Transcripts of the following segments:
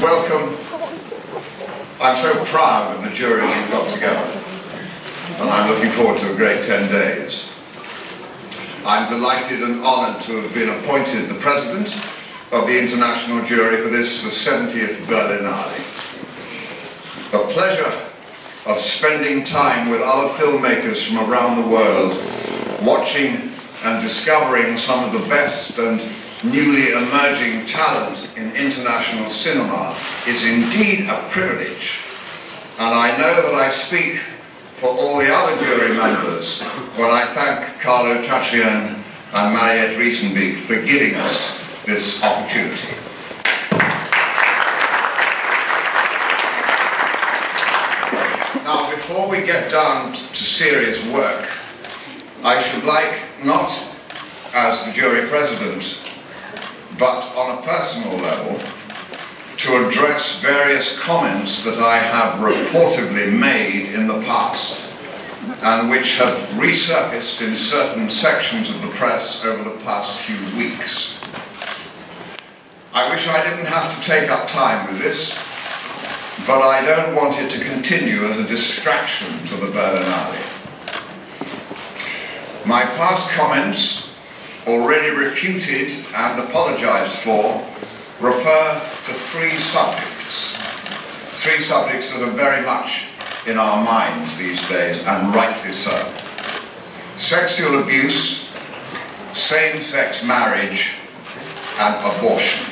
welcome. I'm so proud of the jury we've got together, and I'm looking forward to a great 10 days. I'm delighted and honoured to have been appointed the president of the international jury for this, the 70th Berlinale. The pleasure of spending time with other filmmakers from around the world, watching and discovering some of the best and newly emerging talent in international cinema is indeed a privilege. And I know that I speak for all the other jury members when I thank Carlo Chatrian and Mariette Riesenbeek for giving us this opportunity. Now, before we get down to serious work, I should like, not as the jury president, but on a personal level, to address various comments that I have reportedly made in the past and which have resurfaced in certain sections of the press over the past few weeks. I wish I didn't have to take up time with this, but I don't want it to continue as a distraction to the Berlinale. My past comments, already refuted and apologised for, refer to three subjects that are very much in our minds these days, and rightly so. Sexual abuse, same-sex marriage, and abortion.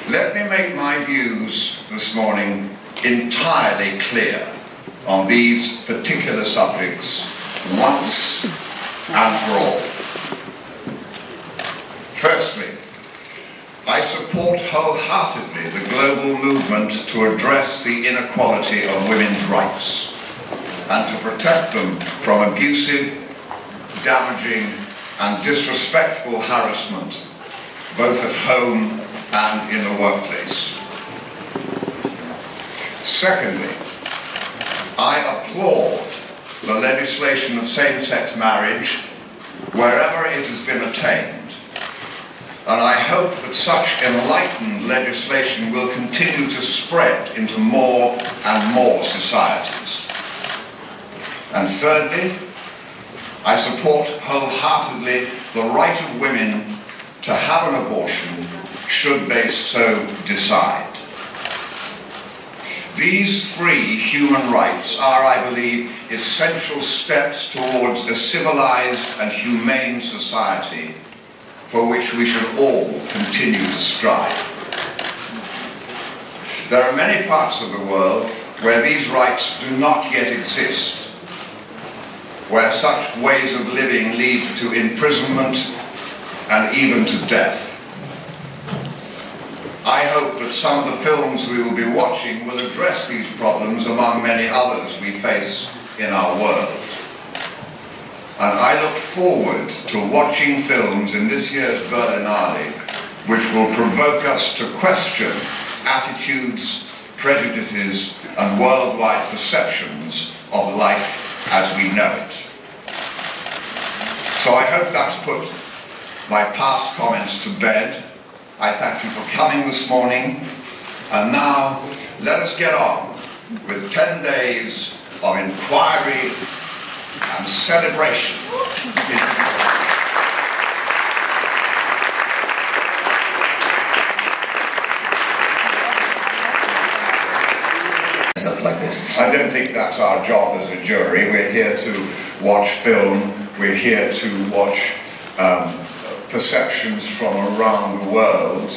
Let me make my views this morning entirely clear on these particular subjects once and for all. Firstly, I support wholeheartedly the global movement to address the inequality of women's rights and to protect them from abusive, damaging and disrespectful harassment, both at home and in the workplace. Secondly, I applaud the legislation of same-sex marriage wherever it has been attained, and I hope that such enlightened legislation will continue to spread into more and more societies. And thirdly, I support wholeheartedly the right of women to have an abortion should they so decide. These three human rights are, I believe, essential steps towards a civilized and humane society for which we should all continue to strive. There are many parts of the world where these rights do not yet exist, where such ways of living lead to imprisonment and even to death. I hope that some of the films we will be watching will address these problems among many others we face in our world. And I look forward to watching films in this year's Berlinale which will provoke us to question attitudes, prejudices and worldwide perceptions of life as we know it. So I hope that's put my past comments to bed. I thank you for coming this morning, and now let us get on with 10 days of inquiry and celebration. Stuff like this. I don't think that's our job as a jury. We're here to watch film, we're here to watch perceptions from around the world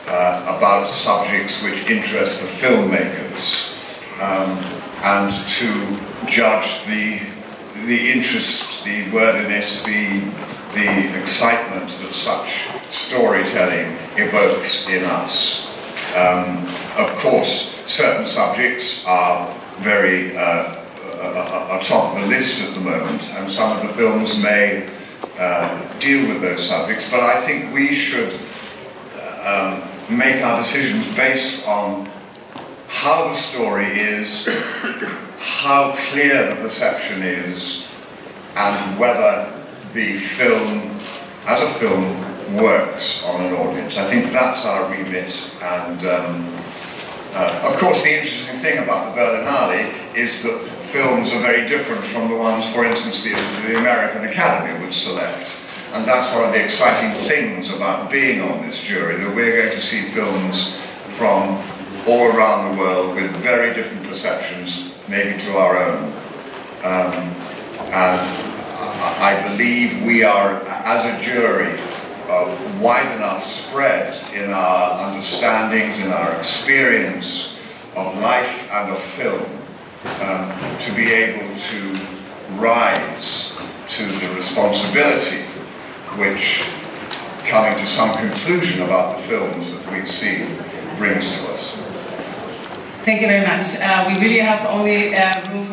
about subjects which interest the filmmakers, and to judge the interest, the worthiness, the excitement that such storytelling evokes in us. Of course, certain subjects are very atop the list at the moment, and some of the films may deal with those subjects, but I think we should make our decisions based on how the story is, how clear the perception is, and whether the film, as a film, works on an audience. I think that's our remit, and of course the interesting thing about the Berlinale is that films are very different from the ones, for instance, the American Academy would select. And that's one of the exciting things about being on this jury, that we're going to see films from all around the world with very different perceptions, maybe to our own. And I believe we are, as a jury, wide enough spread in our understandings, in our experience of life and of film, to be able to rise to the responsibility which, coming to some conclusion about the films that we've seen, brings to us. Thank you very much. We really have only room for